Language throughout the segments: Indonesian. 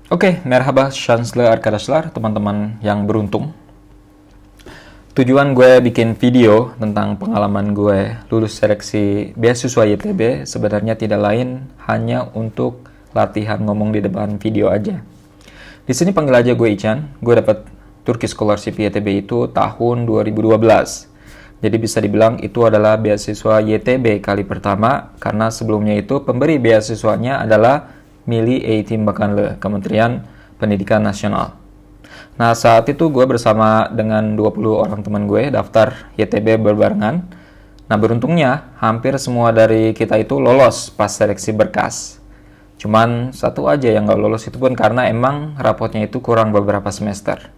Oke, merhaba şanslı arkadaşlar, teman-teman yang beruntung. Tujuan gue bikin video tentang pengalaman gue lulus seleksi beasiswa YTB sebenarnya tidak lain hanya untuk latihan ngomong di depan video aja. Di sini panggil aja gue Ican. Gue dapat Turkish Scholarship YTB itu tahun 2012. Jadi bisa dibilang itu adalah beasiswa YTB kali pertama karena sebelumnya itu pemberi beasiswanya adalah Milli Eğitim Bakanlığı, Kementerian Pendidikan Nasional. Nah, saat itu gue bersama dengan 20 orang teman gue daftar YTB berbarengan. Nah, beruntungnya hampir semua dari kita itu lolos pas seleksi berkas. Cuman satu aja yang gak lolos, itu pun karena emang rapotnya itu kurang beberapa semester.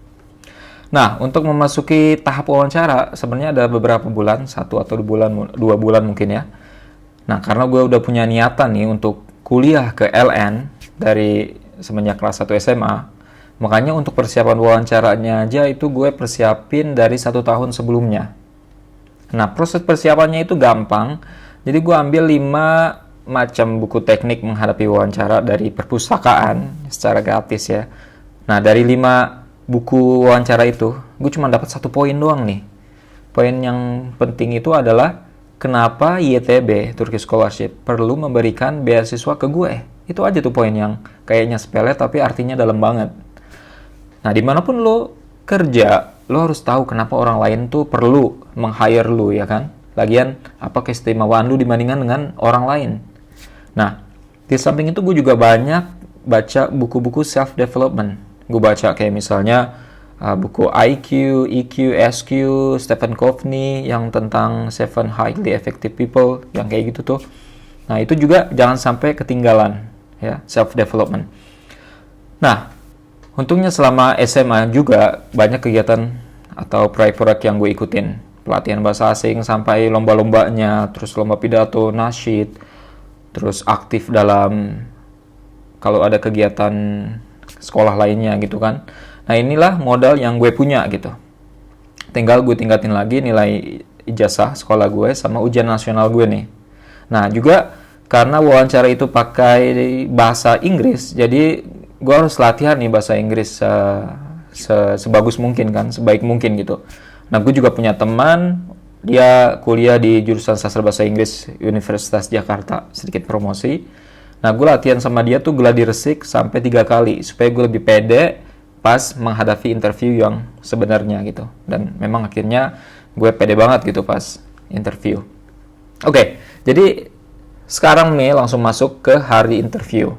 Nah, untuk memasuki tahap wawancara, sebenarnya ada beberapa bulan, 1 atau 2 bulan mungkin ya. Nah, karena gue udah punya niatan nih untuk kuliah ke LN dari semenjak kelas 1 SMA, makanya untuk persiapan wawancaranya aja itu gue persiapin dari 1 tahun sebelumnya. Nah, proses persiapannya itu gampang, jadi gue ambil 5 macam buku teknik menghadapi wawancara dari perpustakaan secara gratis ya. Nah, dari 5 buku wawancara itu, gue cuma dapat 1 poin doang nih. Poin yang penting itu adalah kenapa YTB, Turkish Scholarship, perlu memberikan beasiswa ke gue. Itu aja tuh poin yang kayaknya sepele tapi artinya dalam banget. Nah, dimanapun lo kerja, lo harus tahu kenapa orang lain tuh perlu meng-hire lo, ya kan? Lagian, apa keistimewaan lo dibandingkan dengan orang lain? Nah, di samping itu gue juga banyak baca buku-buku self-development. Gue baca kayak misalnya buku IQ, EQ, SQ, Stephen Covey yang tentang 7 Highly Effective People, yang kayak gitu tuh. Nah, itu juga jangan sampai ketinggalan ya, self-development. Nah, untungnya selama SMA juga banyak kegiatan atau proyek-proyek yang gue ikutin. Pelatihan bahasa asing sampai lomba-lombanya, terus lomba pidato, nasyid, terus aktif dalam kalau ada kegiatan sekolah lainnya gitu kan. Nah, inilah modal yang gue punya gitu. Tinggal gue tingkatin lagi nilai ijazah sekolah gue sama ujian nasional gue nih. Nah, juga karena wawancara itu pakai bahasa Inggris, jadi gue harus latihan nih bahasa Inggris sebagus mungkin kan, sebaik mungkin gitu. Nah, gue juga punya teman, dia kuliah di jurusan sastra bahasa Inggris Universitas Jakarta, sedikit promosi. Nah, gue latihan sama dia tuh gladi resik sampai 3 kali, supaya gue lebih pede pas menghadapi interview yang sebenarnya gitu. Dan memang akhirnya gue pede banget gitu pas interview. Oke, jadi sekarang nih langsung masuk ke hari interview.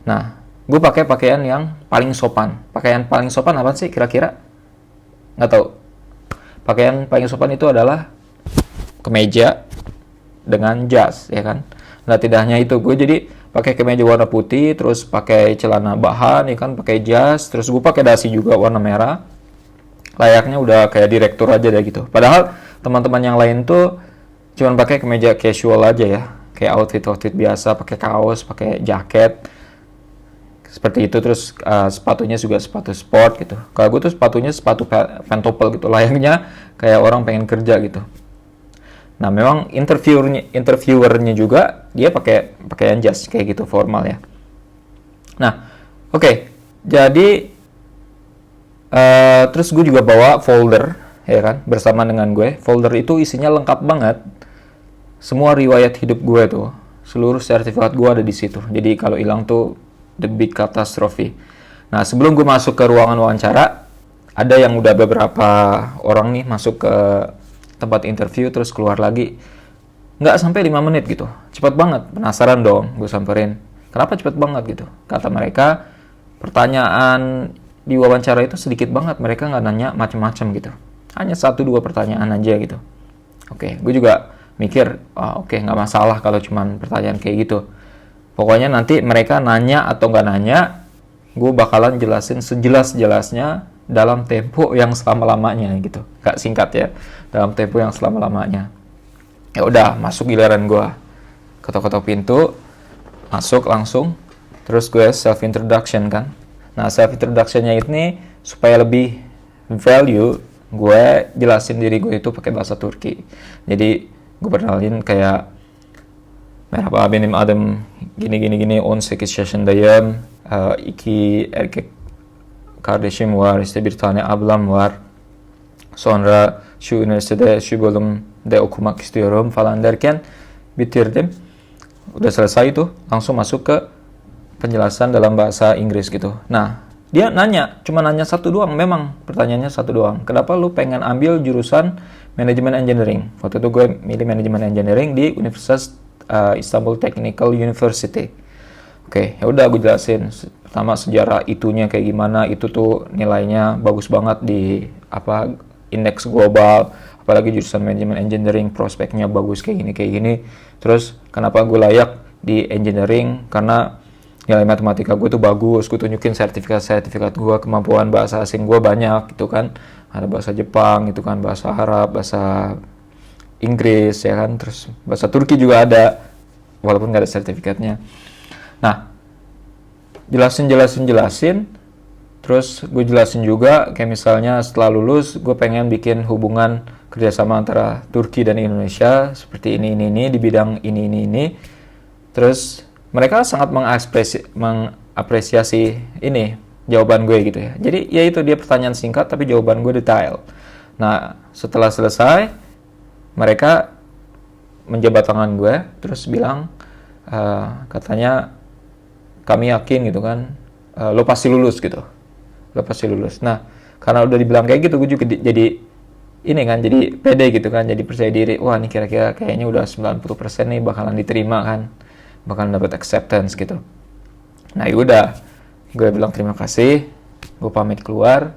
Nah, gue pakai pakaian yang paling sopan. Pakaian paling sopan apa sih kira-kira? Nggak tahu. Pakaian paling sopan itu adalah kemeja dengan jas, ya kan? Nah, tidak hanya itu, gue jadi pakai kemeja warna putih, terus pakai celana bahan, ya kan, pakai jas, terus gue pakai dasi juga warna merah. Layaknya udah kayak direktur aja deh gitu. Padahal teman-teman yang lain tuh cuman pakai kemeja casual aja ya, kayak outfit biasa, pakai kaos, pakai jaket, seperti itu. Terus sepatunya juga sepatu sport gitu. Kalau gue tuh sepatunya sepatu pantopel gitu, layaknya kayak orang pengen kerja gitu. Nah, memang interviewernya juga dia pakai pakaian jas kayak gitu, formal ya. Nah, oke. Jadi terus gue juga bawa folder, ya kan, bersama dengan gue. Folder itu isinya lengkap banget. Semua riwayat hidup gue tuh, seluruh sertifikat gue ada di situ. Jadi kalau hilang tuh the big catastrophe. Nah, sebelum gue masuk ke ruangan wawancara, ada yang udah beberapa orang nih masuk ke tempat interview terus keluar lagi. Nggak sampai 5 menit gitu. Cepat banget. Penasaran dong, gue samperin. Kenapa cepat banget gitu? Kata mereka, pertanyaan di wawancara itu sedikit banget. Mereka nggak nanya macam-macam gitu. Hanya 1-2 pertanyaan aja gitu. Oke, gue juga mikir, oke, nggak masalah kalau cuman pertanyaan kayak gitu. Pokoknya nanti mereka nanya atau nggak nanya, gue bakalan jelasin sejelas-jelasnya dalam tempo yang selama-lamanya gitu. Gak singkat ya, dalam tempo yang selama-lamanya. Ya udah, masuk giliran gue. Ketok-ketok pintu, masuk langsung. Terus gue self introduction kan. Nah, self introductionnya ini supaya lebih value, gue jelasin diri gue itu pakai bahasa Turki. Jadi gue perkenalin kayak merhaba benim adım gini 18 yaşındayım. iki erkek kardeşim var, işte bir tane ablam var. Sonra şu üniversitede şu bölümde okumak istiyorum falan derken bitirdim. Udah selesai tuh, langsung masuk ke penjelasan dalam bahasa Inggris gitu. Nah, dia cuma nanya satu doang, memang pertanyaannya satu doang. Kenapa lu pengen ambil jurusan manajemen engineering? Waktu itu gue milih manajemen engineering di Universitas Istanbul Technical University. Oke, ya udah gue jelasin. Pertama sejarah itunya kayak gimana, itu tuh nilainya bagus banget di indeks global, apalagi jurusan manajemen engineering, prospeknya bagus kayak gini. Terus kenapa gue layak di engineering? Karena nilai matematika gue tuh bagus, gue tunjukin sertifikat gue, kemampuan bahasa asing gue banyak gitu kan, ada bahasa Jepang gitu kan, bahasa Arab, bahasa Inggris ya kan, terus bahasa Turki juga ada walaupun gak ada sertifikatnya. Nah, jelasin, terus gue jelasin juga kayak misalnya setelah lulus gue pengen bikin hubungan kerjasama antara Turki dan Indonesia seperti ini di bidang ini. Terus mereka sangat mengapresiasi ini jawaban gue gitu ya. Jadi ya itu, dia pertanyaan singkat tapi jawaban gue detail. Nah, setelah selesai mereka menjabat tangan gue terus bilang katanya kami yakin gitu kan, lo pasti lulus gitu. Nah, karena udah dibilang kayak gitu, gue juga jadi ini kan, jadi pede gitu kan, jadi percaya diri. Wah, ini kayaknya udah 90% nih bakalan diterima kan, bakalan dapat acceptance gitu. Nah, yaudah, gue bilang terima kasih, gue pamit keluar,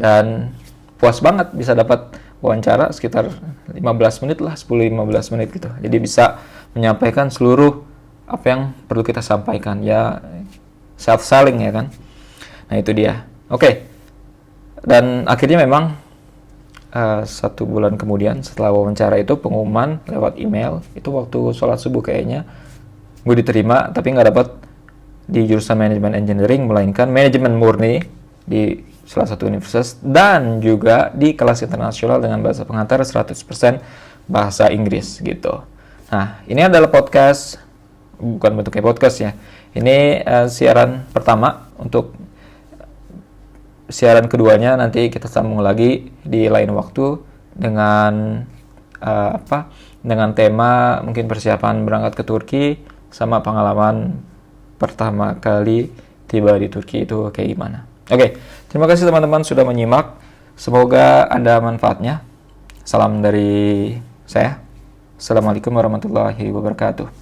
dan puas banget bisa dapat wawancara sekitar 15 menit lah, 10-15 menit gitu. Jadi bisa menyampaikan seluruh apa yang perlu kita sampaikan, ya self-selling ya kan. Nah, itu dia. Oke. Dan akhirnya memang 1 bulan kemudian setelah wawancara itu, pengumuman lewat email, itu waktu sholat subuh kayaknya, gue diterima, tapi nggak dapat di jurusan manajemen engineering, melainkan manajemen murni di salah satu universitas, dan juga di kelas internasional dengan bahasa pengantar 100% bahasa Inggris gitu. Nah, ini adalah podcast, bukan bentuknya podcast ya, ini siaran pertama. Untuk siaran keduanya nanti kita sambung lagi di lain waktu dengan dengan tema mungkin persiapan berangkat ke Turki sama pengalaman pertama kali tiba di Turki itu kayak gimana. Oke, terima kasih teman-teman sudah menyimak. Semoga ada manfaatnya. Salam dari saya. Assalamualaikum warahmatullahi wabarakatuh.